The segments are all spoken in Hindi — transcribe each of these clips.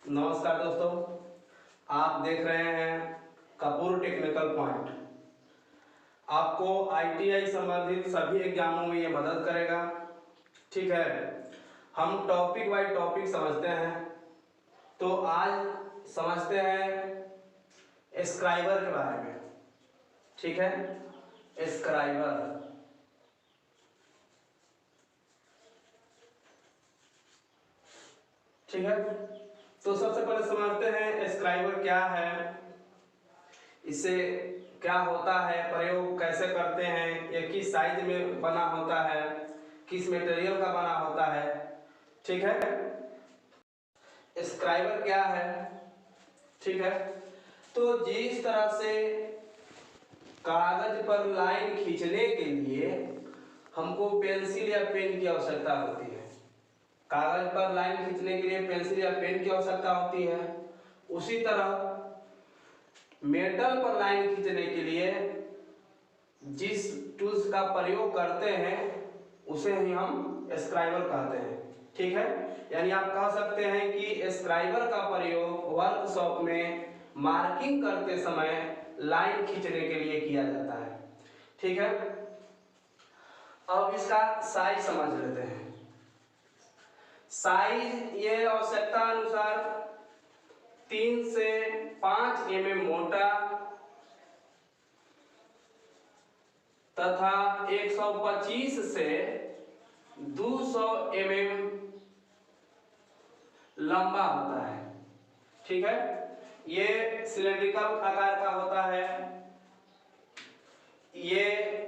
नमस्कार दोस्तों, आप देख रहे हैं कपूर टेक्निकल पॉइंट। आपको आईटीआई संबंधित सभी एग्जामों में ये मदद करेगा। ठीक है, हम टॉपिक बाय टॉपिक समझते हैं। तो आज समझते हैं स्क्राइबर के बारे में। ठीक है, स्क्राइबर। ठीक है, तो सबसे पहले समझते हैं स्क्राइबर क्या है, इससे क्या होता है, प्रयोग कैसे करते हैं, ये किस साइज में बना होता है, किस मटेरियल का बना होता है। ठीक है, स्क्राइबर क्या है। ठीक है, तो जिस तरह से कागज पर लाइन खींचने के लिए हमको पेंसिल या पेन की आवश्यकता होती है, कागज पर लाइन खींचने के लिए पेंसिल या पेन की आवश्यकता होती है, उसी तरह मेटल पर लाइन खींचने के लिए जिस टूल्स का प्रयोग करते हैं उसे ही हम स्क्राइबर कहते हैं। ठीक है, यानी आप कह सकते हैं कि स्क्राइबर का प्रयोग वर्कशॉप में मार्किंग करते समय लाइन खींचने के लिए किया जाता है। ठीक है, अब इसका साइज समझ लेते हैं। साइज ये आवश्यकता अनुसार 3 से 5 mm मोटा तथा 125 से 200 mm लंबा होता है। ठीक है, ये सिलेंड्रिकल आकार का होता है। ये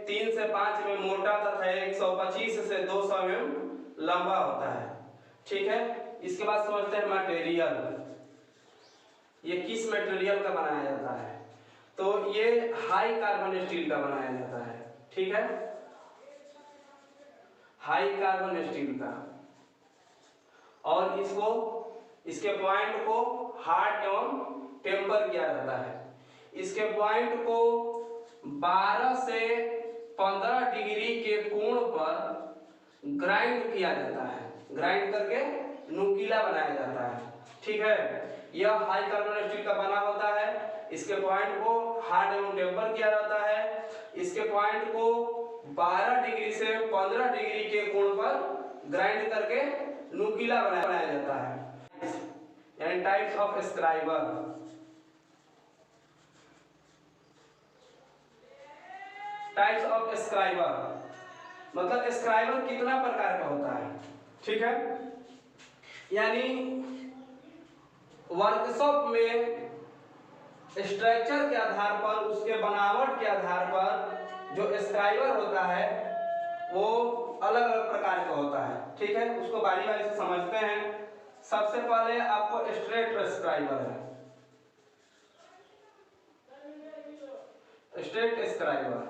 3 से 5 mm मोटा तथा 125 से 200 mm लंबा होता है। ठीक है, इसके बाद समझते हैं मटेरियल। ये किस मटेरियल का बनाया जाता है, तो ये हाई कार्बन स्टील का बनाया जाता है। ठीक है, हाई कार्बन स्टील का, और इसके पॉइंट को हार्ड एवं टेम्पर किया जाता है। इसके पॉइंट को 12 से 15 डिग्री के कोण पर ग्राइंड किया जाता है, ग्राइंड करके नुकीला बनाया जाता है। ठीक है, यह हाई कार्बन स्टील का बना होता है। इसके पॉइंट को हार्ड एवं टेम्पर किया जाता है। इसके पॉइंट को 12 डिग्री से 15 डिग्री के कोण पर ग्राइंड करके नुकीला बनाया जाता है। यानी types of scriber. Types of scriber मतलब स्क्राइबर कितना प्रकार का होता है। ठीक है, यानी वर्कशॉप में स्ट्रक्चर के आधार पर, उसके बनावट के आधार पर जो स्क्राइबर होता है वो अलग अलग प्रकार का होता है। ठीक है, उसको बारी बारी से समझते हैं। सबसे पहले आपको स्ट्रेट स्क्राइबर है, स्ट्रेट स्क्राइबर।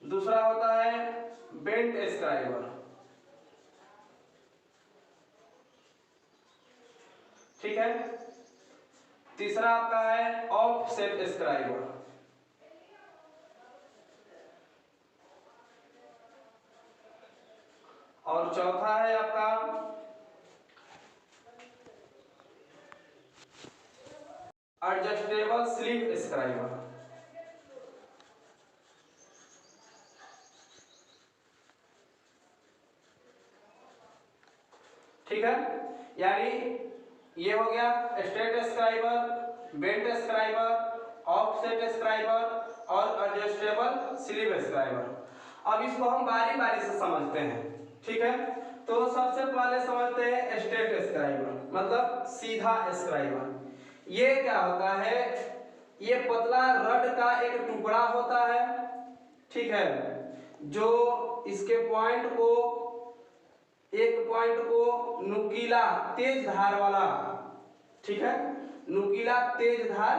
दूसरा होता है बेंट स्क्राइबर। ठीक है, तीसरा आपका है ऑफसेट स्क्राइबर। और चौथा है आपका एडजस्टेबल स्लीव स्क्राइबर। ठीक है, यानी ये हो गया straight scriber, bent scriber, offset scriber और एडजस्टेबल स्लीव स्क्राइबर। अब इसको हम बारी बारी से समझते हैं। ठीक है, तो सबसे पहले समझते हैं स्ट्रेट स्क्राइबर मतलब सीधा स्क्राइबर। ये क्या होता है, ये पतला रड का एक टुकड़ा होता है। ठीक है, जो इसके एक पॉइंट को नुकीला तेज धार वाला, ठीक है, नुकीला तेज धार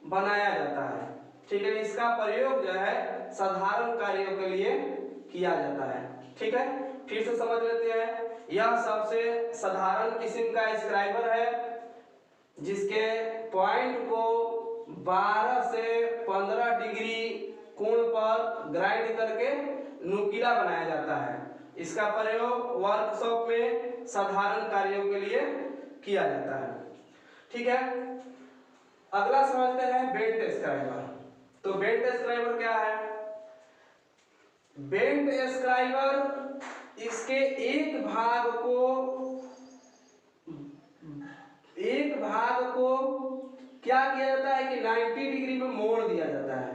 बनाया जाता है। ठीक है, इसका प्रयोग जो है साधारण कार्यों के लिए किया जाता है। ठीक है, फिर से समझ लेते हैं। यह सबसे साधारण किस्म का स्क्राइबर है जिसके पॉइंट को 12 से 15 डिग्री कोण पर ग्राइंड करके नुकीला बनाया जाता है। इसका प्रयोग वर्कशॉप में साधारण कार्यों के लिए किया जाता है। ठीक है, अगला समझते हैं बेंट स्क्राइबर। तो बेंट स्क्राइबर क्या है? बेंट स्क्राइबर इसके एक भाग को क्या किया जाता है कि 90 डिग्री में मोड़ दिया जाता है,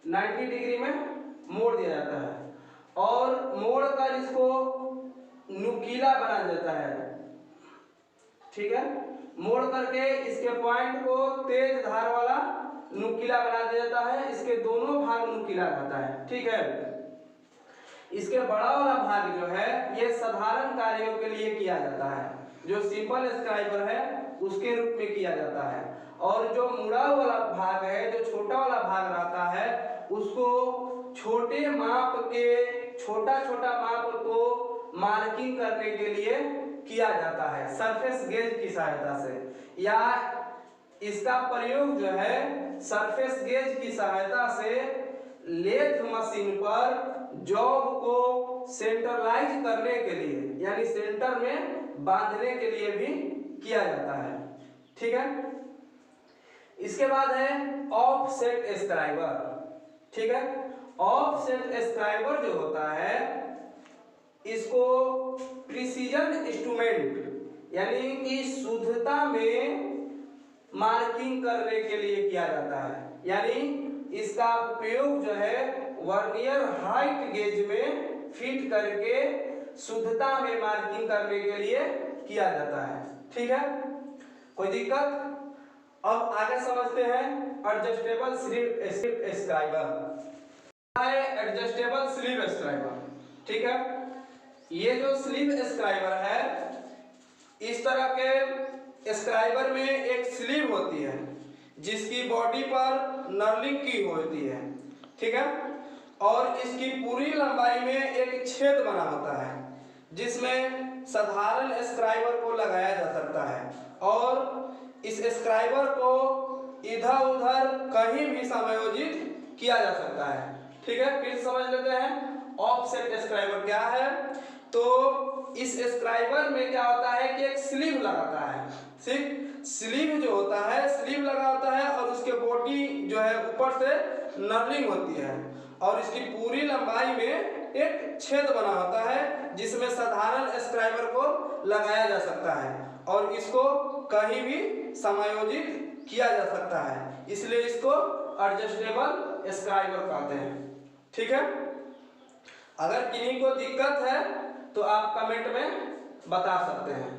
90 डिग्री में मोड़ दिया जाता है और मोड़ कर इसको नुकीला बना देता है। ठीक है, मोड़ करके इसके पॉइंट को तेज धार वाला नुकीला बना दिया जाता है, इसके दोनों भाग नुकीला रहता है। ठीक है, इसके बड़ा वाला भाग जो है ये साधारण कार्यों के लिए किया जाता है, जो सिंपल स्क्राइबर है उसके रूप में किया जाता है, और जो मुड़ा वाला भाग है, जो छोटा वाला भाग रहता है, उसको छोटे माप के छोटा माप को मार्किंग करने के लिए किया जाता है सरफेस गेज की सहायता से, या इसका प्रयोग जो है सरफेस गेज की सहायता से लेथ मशीन पर जॉब को सेंट्रलाइज करने के लिए यानी सेंटर में बांधने के लिए भी किया जाता है। ठीक है, इसके बाद है ऑफसेट स्क्राइबर। ठीक है, ऑफसेट स्क्राइबर जो होता है इसको प्रिसीजन इंस्ट्रूमेंट यानी कि शुद्धता में मार्किंग करने के लिए किया जाता है, यानी इसका उपयोग जो है वर्नियर हाइट गेज में फिट करके शुद्धता में मार्किंग करने के लिए किया जाता है। ठीक है, कोई दिक्कत? अब आगे समझते हैं adjustable sleeve scriber. Adjustable sleeve scriber, ठीक है, ये जो स्लीव स्क्राइबर है, इस तरह के स्क्राइबर में एक स्लीव होती है जिसकी बॉडी पर नर्लिंग की होती है। ठीक है, और इसकी पूरी लंबाई में एक छेद बना होता है जिसमें साधारण स्क्राइबर को लगाया जा सकता है, और इस स्क्राइबर को इधर उधर कहीं भी समायोजित किया जा सकता है। ठीक है, फिर समझ लेते हैं ऑफसेट स्क्राइबर क्या है। तो इस स्क्राइबर में क्या होता है कि एक स्लीव लगाता है, सिर्फ स्लीव जो होता है स्लीव लगा होता है, और उसके बॉडी जो है ऊपर से नर्लिंग होती है, और इसकी पूरी लंबाई में एक छेद बना होता है जिसमें साधारण स्क्राइबर को लगाया जा सकता है, और इसको कहीं भी समायोजित किया जा सकता है, इसलिए इसको एडजस्टेबल स्क्राइबर कहते हैं। ठीक है, अगर किन्हीं को दिक्कत है तो आप कमेंट में बता सकते हैं।